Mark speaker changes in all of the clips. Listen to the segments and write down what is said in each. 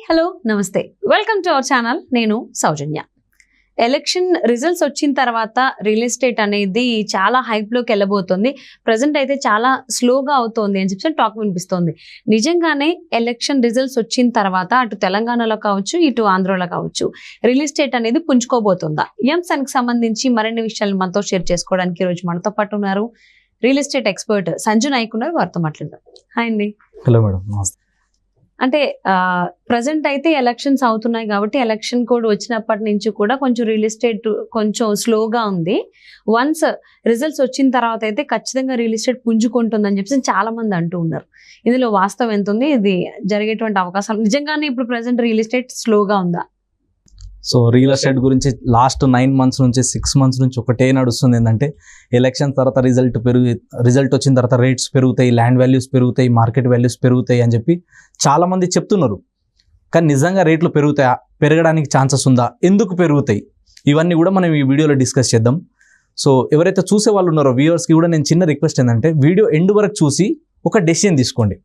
Speaker 1: Hello నమస్తే welcome to our channel. నేను సౌజన్య. Election results వచ్చిన తర్వాత రియల్ ఎస్టేట్ అనేది చాలా హైప్లోకి వెళ్ళబోతుంది. ప్రజెంట్ అయితే చాలా స్లోగా అవుతోంది అని చెప్పి టాక్ వినిపిస్తోంది. నిజంగానే ఎలక్షన్ రిజల్ట్స్ వచ్చిన తర్వాత అటు తెలంగాణలో కావచ్చు ఇటు ఆంధ్రలో కావచ్చు రియల్ ఎస్టేట్ అనేది పుంజుకోబోతుందా? ఈ అంశానికి సంబంధించి మరిన్ని విషయాలు మనతో షేర్ చేసుకోవడానికి ఈరోజు మనతో పాటు ఉన్నారు real estate expert Sanju Nayak ఉన్నారు. వారితో మాట్లాడదాం. హాయ్ అండి.
Speaker 2: Hello madam. నమస్తే.
Speaker 1: అంటే ప్రజెంట్ అయితే ఎలక్షన్స్ అవుతున్నాయి కాబట్టి ఎలక్షన్ కోడ్ వచ్చినప్పటి నుంచి కూడా కొంచెం రియల్ ఎస్టేట్ కొంచెం స్లోగా ఉంది. వన్స్ రిజల్ట్స్ వచ్చిన తర్వాత అయితే ఖచ్చితంగా రియల్ ఎస్టేట్ పుంజుకుంటుందని చెప్పి చాలా మంది అంటూ ఉన్నారు. ఇందులో వాస్తవం ఎంత ఉంది? ఇది జరిగేటువంటి అవకాశాలు నిజంగానే ఇప్పుడు ప్రజెంట్ రియల్ ఎస్టేట్ స్లోగా ఉందా?
Speaker 2: సో రియల్ ఎస్టేట్ గురించి లాస్ట్ 9 months నుంచి 6 months నుంచి ఒకటే నడుస్తుంది. ఏంటంటే ఎలక్షన్ తర్వాత రిజల్ట్ వచ్చిన తర్వాత రేట్స్ పెరుగుతాయి, ల్యాండ్ వాల్యూస్ పెరుగుతాయి, మార్కెట్ వాల్యూస్ పెరుగుతాయి అని చెప్పి చాలామంది చెప్తున్నారు. కానీ నిజంగా రేట్లు పెరుగుతాయా? పెరగడానికి ఛాన్సెస్ ఉందా? ఎందుకు పెరుగుతాయి? ఇవన్నీ కూడా మనం ఈ వీడియోలో డిస్కస్ చేద్దాం. సో ఎవరైతే చూసే వాళ్ళు ఉన్నారో వ్యూవర్స్కి కూడా నేను చిన్న రిక్వెస్ట్ ఏంటంటే వీడియో ఎండ్ వరకు చూసి ఒక డెసిషన్ తీసుకోండి.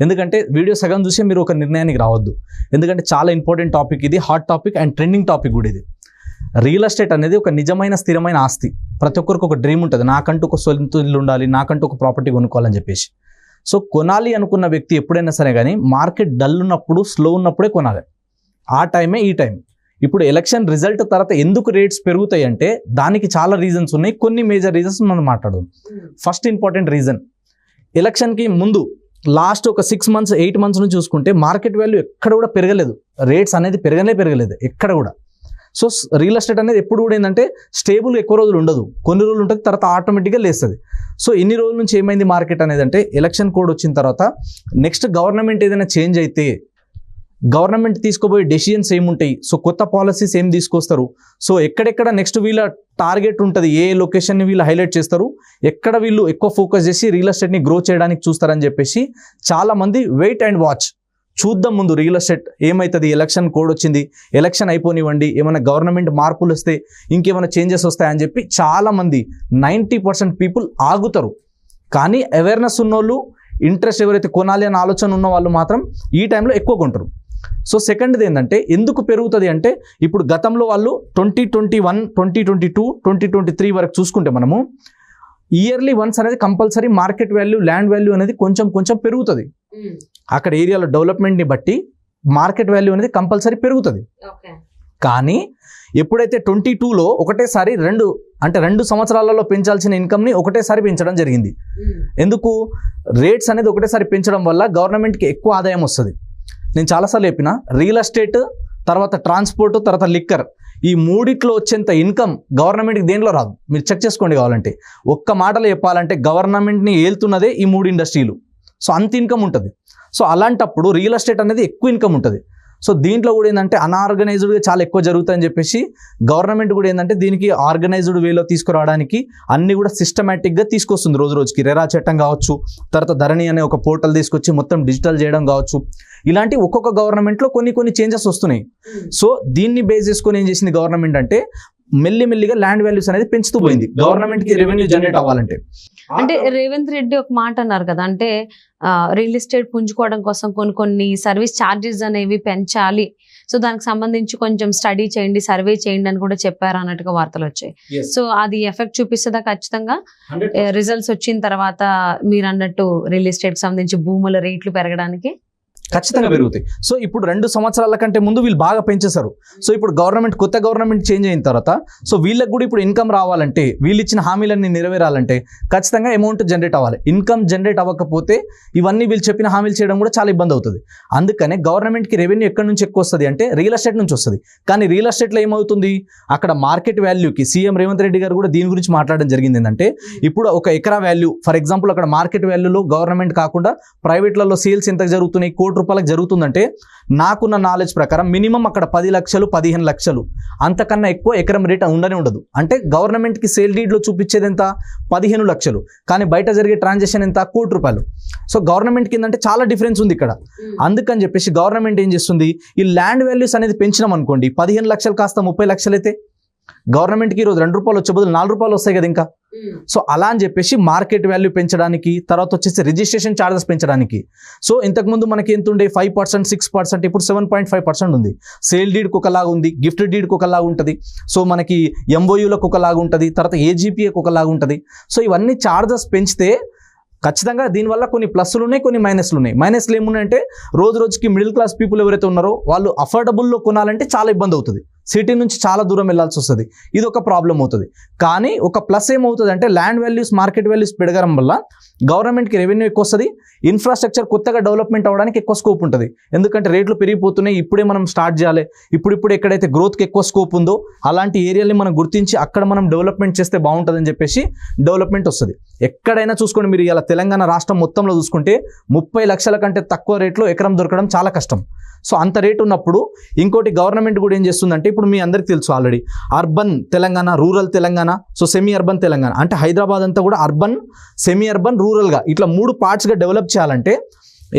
Speaker 2: ఎందుకంటే వీడియో సగం చూసే మీరు ఒక నిర్ణయానికి రావద్దు. ఎందుకంటే చాలా ఇంపార్టెంట్ టాపిక్ ఇది, hot topic and trending topic కూడా ఇది. రియల్ ఎస్టేట్ అనేది ఒక నిజమైన స్థిరమైన ఆస్తి. ప్రతి ఒక్కరికి ఒక డ్రీమ్ ఉంటుంది, నాకంటూ ఒక సొంత ఇల్లు ఉండాలి, నాకంటూ ఒక ప్రాపర్టీ కొనుక్కోవాలని చెప్పేసి. సో కొనాలి అనుకున్న వ్యక్తి ఎప్పుడైనా సరే కానీ మార్కెట్ డల్ ఉన్నప్పుడు, స్లో ఉన్నప్పుడే కొనాలి. ఆ టైమే ఈ టైం. ఇప్పుడు ఎలక్షన్ రిజల్ట్ తర్వాత ఎందుకు రేట్స్ పెరుగుతాయి అంటే దానికి చాలా రీజన్స్ ఉన్నాయి. కొన్ని మేజర్ రీజన్స్ మనం మాట్లాడదాం. ఫస్ట్ ఇంపార్టెంట్ రీజన్, ఎలక్షన్కి ముందు లాస్ట్ ఒక 6 months 8 months నుంచి చూసుకుంటే మార్కెట్ వాల్యూ ఎక్కడ కూడా పెరగలేదు. రేట్స్ అనేది పెరగలేదు ఎక్కడ కూడా. సో రియల్ ఎస్టేట్ అనేది ఎప్పుడు కూడా ఏంటంటే స్టేబుల్ ఎక్కువ రోజులు ఉండదు, కొన్ని రోజులు ఉంటుంది, తర్వాత ఆటోమేటిక్గా లేస్తుంది. సో ఇన్ని రోజుల నుంచి ఏమైంది మార్కెట్ అనేది అంటే ఎలక్షన్ కోడ్ వచ్చిన తర్వాత నెక్స్ట్ గవర్నమెంట్ ఏదైనా చేంజ్ అయితే గవర్నమెంట్ తీసుకోబోయే డెసిషన్స్ ఏముంటాయి, సో కొత్త పాలసీస్ ఏం తీసుకొస్తారు, సో ఎక్కడెక్కడ నెక్స్ట్ వీళ్ళ టార్గెట్ ఉంటుంది, ఏ లొకేషన్ని వీళ్ళు హైలైట్ చేస్తారు, ఎక్కడ వీళ్ళు ఎక్కువ ఫోకస్ చేసి రియల్ ఎస్టేట్ని గ్రో చేయడానికి చూస్తారని చెప్పేసి చాలామంది వెయిట్ అండ్ వాచ్, చూద్దాం ముందు రియల్ ఎస్టేట్ ఏమవుతుంది, ఎలక్షన్ కోడ్ వచ్చింది, ఎలక్షన్ అయిపోనివ్వండి, ఏమైనా గవర్నమెంట్ మార్పులు వస్తే ఇంకేమైనా చేంజెస్ వస్తాయని చెప్పి చాలామంది 90% పీపుల్ ఆగుతారు. కానీ అవేర్నెస్ ఉన్నోళ్ళు, ఇంట్రెస్ట్ ఎవరైతే కొనాలి అనే ఆలోచన ఉన్న వాళ్ళు మాత్రం ఈ టైంలో ఎక్కువ కొంటారు. సో సెకండ్ది ఏంటంటే ఎందుకు పెరుగుతుంది అంటే ఇప్పుడు గతంలో వాళ్ళు 2021, 2022, 2023 వరకు చూసుకుంటే మనము ఇయర్లీ వన్స్ అనేది compulsory market value, land value అనేది కొంచెం పెరుగుతుంది. అక్కడ ఏరియాలో డెవలప్మెంట్ని బట్టి మార్కెట్ వాల్యూ అనేది కంపల్సరీ పెరుగుతుంది. కానీ ఎప్పుడైతే 22లో ఒకటేసారి 2 సంవత్సరాలలో పెంచాల్సిన ఇన్కమ్ని ఒకటేసారి పెంచడం జరిగింది. ఎందుకు? రేట్స్ అనేది ఒకటేసారి పెంచడం వల్ల గవర్నమెంట్కి ఎక్కువ ఆదాయం వస్తుంది. నేను చాలాసార్లు చెప్పిన రియల్ ఎస్టేట్ తర్వాత ట్రాన్స్పోర్ట్ తర్వాత లిక్కర్, ఈ మూడిట్లో వచ్చేంత ఇన్కమ్ గవర్నమెంట్కి దేంట్లో రాదు. మీరు చెక్ చేసుకోండి కావాలంటే. ఒక్క మాటలో చెప్పాలంటే గవర్నమెంట్ని ఏలుతున్నదే ఈ 3 ఇండస్ట్రీలు. సో అంత ఇన్కమ్ ఉంటుంది. సో అలాంటప్పుడు రియల్ ఎస్టేట్ అనేది ఎక్కువ ఇన్కమ్ ఉంటుంది. సో దీంట్లో కూడా ఏంటంటే అన్ఆర్గనైజ్డ్గా చాలా ఎక్కువ జరుగుతాయని చెప్పేసి గవర్నమెంట్ కూడా ఏంటంటే దీనికి ఆర్గనైజ్డ్ వేలో తీసుకురావడానికి అన్ని కూడా సిస్టమేటిక్గా తీసుకొస్తుంది. రోజు రోజుకి రెరా చట్టం కావచ్చు, తర్వాత ధరణి అనే ఒక పోర్టల్ తీసుకొచ్చి మొత్తం డిజిటల్ చేయడం కావచ్చు, ఇలాంటి ఒక్కొక్క గవర్నమెంట్లో కొన్ని చేంజెస్ వస్తున్నాయి. సో దీన్ని బేస్ చేసుకొని ఏం చేసింది గవర్నమెంట్ అంటే మెల్లిమెల్లిగా ల్యాండ్ వాల్యూస్ అనేది పెంచుతూ పోయింది గవర్నమెంట్కి రెవెన్యూ జనరేట్ అవ్వాలంటే.
Speaker 1: అంటే రేవంత్ రెడ్డి ఒక మాట అన్నారు కదా, అంటే రియల్ ఎస్టేట్ పుంజుకోవడం కోసం కొన్ని సర్వీస్ ఛార్జెస్ అనేవి పెంచాలి, సో దానికి సంబంధించి కొంచెం స్టడీ చేయండి, సర్వే చేయండి అని కూడా చెప్పారు అన్నట్టుగా వార్తలు వచ్చాయి. సో అది ఎఫెక్ట్ చూపిస్తుందా ఖచ్చితంగా రిజల్ట్స్ వచ్చిన తర్వాత? మీరు అన్నట్టు రియల్ ఎస్టేట్ కి సంబంధించి భూముల రేట్లు పెరగడానికి
Speaker 2: ఖచ్చితంగా పెరుగుతాయి. సో ఇప్పుడు 2 సంవత్సరాల కంటే ముందు వీళ్ళు బాగా పెంచేశారు. సో ఇప్పుడు కొత్త గవర్నమెంట్ చేంజ్ అయిన తర్వాత సో వీళ్ళకి కూడా ఇప్పుడు ఇన్కమ్ రావాలంటే, వీళ్ళు ఇచ్చిన హామీలన్నీ నెరవేరాలంటే ఖచ్చితంగా అమౌంట్ జనరేట్ అవ్వాలి. ఇన్కమ్ జనరేట్ అవ్వకపోతే ఇవన్నీ వీళ్ళు చెప్పిన హామీలు చేయడం కూడా చాలా ఇబ్బంది అవుతుంది. అందుకనే గవర్నమెంట్కి రెవెన్యూ ఎక్కడి నుంచి ఎక్కువ వస్తుంది అంటే రియల్ ఎస్టేట్ నుంచి వస్తుంది. కానీ రియల్ ఎస్టేట్లో ఏమవుతుంది, అక్కడ మార్కెట్ వాల్యూకి సీఎం రేవంత్ రెడ్డి గారు కూడా దీని గురించి మాట్లాడడం జరిగింది. ఏంటంటే ఇప్పుడు ఒక ఎకరా వాల్యూ ఫర్ ఎగ్జాంపుల్ అక్కడ మార్కెట్ వాల్యూలో గవర్నమెంట్ కాకుండా ప్రైవేట్లలో సేల్స్ ఎంత జరుగుతున్నాయి, ₹1 కోటి జరుగుతుందంటే నాకున్న నాలెడ్జ్ ప్రకారం మినిమం అక్కడ 10 లక్షలు 15 లక్షలు అంతకన్నా ఎక్కువ ఎకరం రేట్ ఉండదు. అంటే గవర్నమెంట్కి సేల్ డీడ్లో చూపించేది ఎంత, 15 లక్షలు, కానీ బయట జరిగే ట్రాన్సాక్షన్ ఎంత, ₹1 కోటి. సో గవర్నమెంట్కి ఏంటంటే చాలా డిఫరెన్స్ ఉంది ఇక్కడ. అందుకని చెప్పేసి గవర్నమెంట్ ఏం చేస్తుంది, ఈ ల్యాండ్ వాల్యూస్ అనేది పెంచినాం అనుకోండి, 15 లక్షలు కాస్త 30 లక్షలు అయితే గవర్నమెంట్కి ఈరోజు ₹2 వచ్చే బదులు ₹4 వస్తాయి కదా ఇంకా. సో అలా అని చెప్పేసి మార్కెట్ వాల్యూ పెంచడానికి, తర్వాత వచ్చేసి రిజిస్ట్రేషన్ ఛార్జెస్ పెంచడానికి. సో ఇంతకుముందు మనకి ఎంత ఉండే 5%, 6%, ఇప్పుడు 7.5% ఉంది. సేల్ డీడ్కి ఒకలాగా ఉంది, గిఫ్ట్ డీడ్కి ఒకలాగా ఉంటుంది, సో మనకి ఎంఓయూలకు ఒకలాగా ఉంటుంది, తర్వాత ఏజీపీఏకి ఒకలాగా ఉంటుంది. సో ఇవన్నీ ఛార్జెస్ పెంచితే ఖచ్చితంగా దీనివల్ల కొన్ని ప్లస్లు ఉన్నాయి, కొన్ని మైనస్లు ఉన్నాయి. మైనస్లు ఏమున్నాయంటే రోజు రోజుకి మిడిల్ క్లాస్ పీపుల్ ఎవరైతే ఉన్నారో వాళ్ళు అఫోర్డబుల్లో కొనాలంటే చాలా ఇబ్బంది అవుతుంది, సిటీ నుంచి చాలా దూరం వెళ్ళాల్సి వస్తుంది, ఇది ఒక ప్రాబ్లం అవుతుంది. కానీ ఒక ప్లస్ ఏమవుతుంది అంటే ల్యాండ్ వాల్యూస్, మార్కెట్ వాల్యూస్ పెరగడం వల్ల గవర్నమెంట్కి రెవెన్యూ ఎక్కువ వస్తుంది, ఇన్ఫ్రాస్ట్రక్చర్ కొత్తగా డెవలప్మెంట్ అవ్వడానికి ఎక్కువ స్కోప్ ఉంటుంది. ఎందుకంటే రేట్లు పెరిగిపోతున్నాయి, ఇప్పుడే మనం స్టార్ట్ చేయాలి, ఇప్పుడు ఎక్కడైతే గ్రోత్కి ఎక్కువ స్కోప్ ఉందో అలాంటి ఏరియాని మనం గుర్తించి అక్కడ మనం డెవలప్మెంట్ చేస్తే బాగుంటుందని చెప్పేసి డెవలప్మెంట్ వస్తుంది. ఎక్కడైనా చూసుకోండి, మీరు ఇలా తెలంగాణ రాష్ట్రం మొత్తంలో చూసుకుంటే 30 లక్షల కంటే తక్కువ రేట్లో ఎకరం దొరకడం చాలా కష్టం. సో అంత రేటు ఉన్నప్పుడు ఇంకోటి గవర్నమెంట్ కూడా ఏం చేస్తుందంటే, ఇప్పుడు మీ అందరికీ తెలుసు already, urban Telangana, rural Telangana, so semi urban Telangana, అంటే హైదరాబాద్ అంతా కూడా అర్బన్, సెమీ అర్బన్, రూరల్గా ఇట్లా 3 పార్ట్స్గా డెవలప్ చేయాలంటే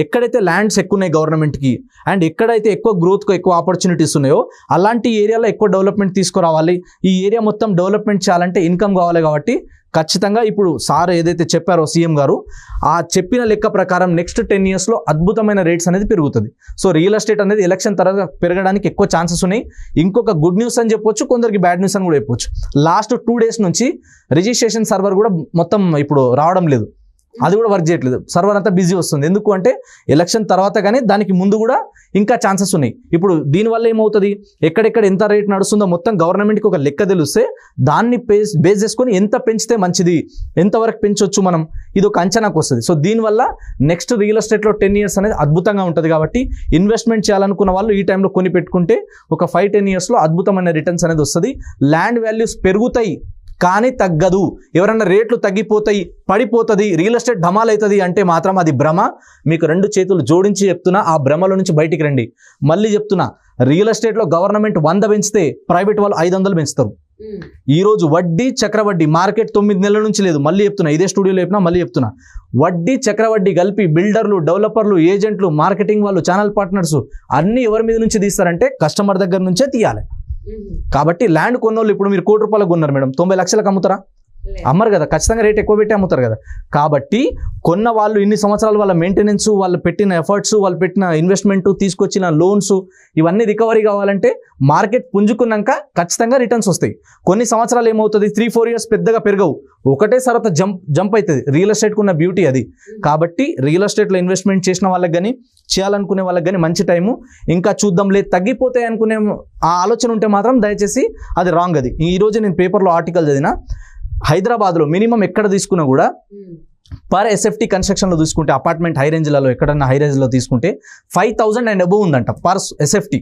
Speaker 2: ఎక్కడైతే ల్యాండ్స్ ఎక్కువ ఉన్నాయి గవర్నమెంట్కి అండ్ ఎక్కడైతే ఎక్కువ గ్రోత్కు ఎక్కువ ఆపర్చునిటీస్ ఉన్నాయో అలాంటి ఏరియాలో ఎక్కువ డెవలప్మెంట్ తీసుకురావాలి. ఈ ఏరియా మొత్తం డెవలప్మెంట్ చేయాలంటే ఇన్కమ్ కావాలి. కాబట్టి ఖచ్చితంగా ఇప్పుడు సార్ ఏదైతే చెప్పారో సీఎం గారు, ఆ చెప్పిన లెక్క ప్రకారం నెక్స్ట్ 10 ఇయర్స్లో అద్భుతమైన రేట్స్ అనేది పెరుగుతుంది. సో రియల్ ఎస్టేట్ అనేది ఎలక్షన్ తర్వాత పెరగడానికి ఎక్కువ ఛాన్సెస్ ఉన్నాయి. ఇంకొక గుడ్ న్యూస్ అని చెప్పొచ్చు, కొందరికి బ్యాడ్ న్యూస్ అని కూడా చెప్పొచ్చు. లాస్ట్ 2 days నుంచి రిజిస్ట్రేషన్ సర్వర్ కూడా మొత్తం ఇప్పుడు రావడం లేదు, అది కూడా వర్క్ చేయట్లేదు, సర్వర్ అంతా బిజీ వస్తుంది. ఎందుకు అంటే ఎలక్షన్ తర్వాత కానీ దానికి ముందు కూడా ఇంకా ఛాన్సెస్ ఉన్నాయి. ఇప్పుడు దీనివల్ల ఏమవుతుంది, ఎక్కడెక్కడ ఎంత రేట్ నడుస్తుందో మొత్తం గవర్నమెంట్కి ఒక లెక్క తెలిస్తే దాన్ని బేస్ చేసుకొని ఎంత పెంచితే మంచిది, ఎంతవరకు పెంచవచ్చు మనం, ఇది ఒక అంచనాకు వస్తుంది. సో దీనివల్ల నెక్స్ట్ రియల్ ఎస్టేట్లో 10 years అనేది అద్భుతంగా ఉంటుంది. కాబట్టి ఇన్వెస్ట్మెంట్ చేయాలనుకున్న వాళ్ళు ఈ టైంలో కొని పెట్టుకుంటే ఒక 5-10 yearsలో అద్భుతమైన రిటర్న్స్ అనేది వస్తుంది. ల్యాండ్ వాల్యూస్ పెరుగుతాయి కానీ తగ్గదు. ఎవరన్నా రేట్లు తగ్గిపోతాయి, పడిపోతుంది, రియల్ ఎస్టేట్ ధమాల్ అవుతుంది అంటే మాత్రం అది భ్రమ. మీకు 2 చేతులు జోడించి చెప్తున్నా, ఆ భ్రమలో నుంచి బయటికి రండి. మళ్ళీ చెప్తున్నా, రియల్ ఎస్టేట్లో గవర్నమెంట్ 100 పెంచితే ప్రైవేట్ వాళ్ళు 500 పెంచుతారు. ఈరోజు వడ్డీ చక్రవడ్డీ మార్కెట్ 9 నెలల నుంచి లేదు. మళ్ళీ చెప్తున్నా, ఇదే స్టూడియోలో చెప్పినా మళ్ళీ చెప్తున్నా, వడ్డీ చక్రవడ్డీ కలిపి బిల్డర్లు, డెవలపర్లు, ఏజెంట్లు, మార్కెటింగ్ వాళ్ళు, ఛానల్ పార్ట్నర్స్ అన్నీ ఎవరి మీద నుంచి తీస్తారంటే కస్టమర్ దగ్గర నుంచే తీయాలి. కాబట్టి ల్యాండ్ కొన్నోళ్ళు ఇప్పుడు మీరు 1 కోటి రూపాయలకు కొన్నారు మేడం, 90 లక్షలకు అమ్ముతారా? అమ్మరు కదా, ఖచ్చితంగా రేట్ ఎక్కువ పెట్టి అమ్ముతారు కదా. కాబట్టి కొన్న వాళ్ళు ఇన్ని సంవత్సరాలు వాళ్ళ మెయింటెనెన్స్, వాళ్ళు పెట్టిన ఎఫర్ట్స్, వాళ్ళు పెట్టిన ఇన్వెస్ట్మెంట్, తీసుకొచ్చిన లోన్స్ ఇవన్నీ రికవరీ కావాలంటే మార్కెట్ పుంజుకున్నాక ఖచ్చితంగా రిటర్న్స్ వస్తాయి. కొన్ని సంవత్సరాలు ఏమవుతుంది, 3-4 years పెద్దగా పెరగవు, ఒకటే తర్వాత జంప్ అవుతుంది. రియల్ ఎస్టేట్కి ఉన్న బ్యూటీ అది. కాబట్టి రియల్ ఎస్టేట్లో ఇన్వెస్ట్మెంట్ చేసిన వాళ్ళకి కానీ, చేయాలనుకునే వాళ్ళకి కానీ మంచి టైము. ఇంకా చూద్దాంలే తగ్గిపోతాయి అనుకునే ఆ ఆలోచన ఉంటే మాత్రం దయచేసి అది రాంగ్. అది ఈరోజు నేను పేపర్లో ఆర్టికల్ చదివిన, హైదరాబాద్లో మినిమం ఎక్కడ తీసుకున్నా కూడా పర్ ఎస్ఎఫ్టీ కన్స్ట్రక్షన్లో తీసుకుంటే, అపార్ట్మెంట్ హై రేంజ్లలో ఎక్కడన్నా హై రేంజ్లో తీసుకుంటే 5,000 and above ఉందంట పర్ ఎస్ఎఫ్టీ.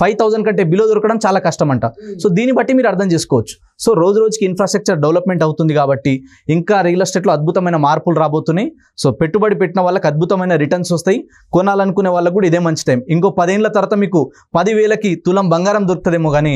Speaker 2: 5,000 కంటే బిలో దొరకడం చాలా కష్టం అంట. సో దీన్ని బట్టి మీరు అర్థం చేసుకోవచ్చు. సో రోజు రోజుకి ఇన్ఫ్రాస్ట్రక్చర్ డెవలప్మెంట్ అవుతుంది కాబట్టి ఇంకా రియల్ ఎస్టేట్లో అద్భుతమైన మార్పులు రాబోతున్నాయి. సో పెట్టుబడి పెట్టిన వాళ్ళకి అద్భుతమైన రిటర్న్స్ వస్తాయి, కొనాలనుకునే వాళ్ళకు కూడా ఇదే మంచి టైం. ఇంకో 10 ఏళ్ల తర్వాత మీకు 10,000కి తులం బంగారం దొరుకుతుందేమో కానీ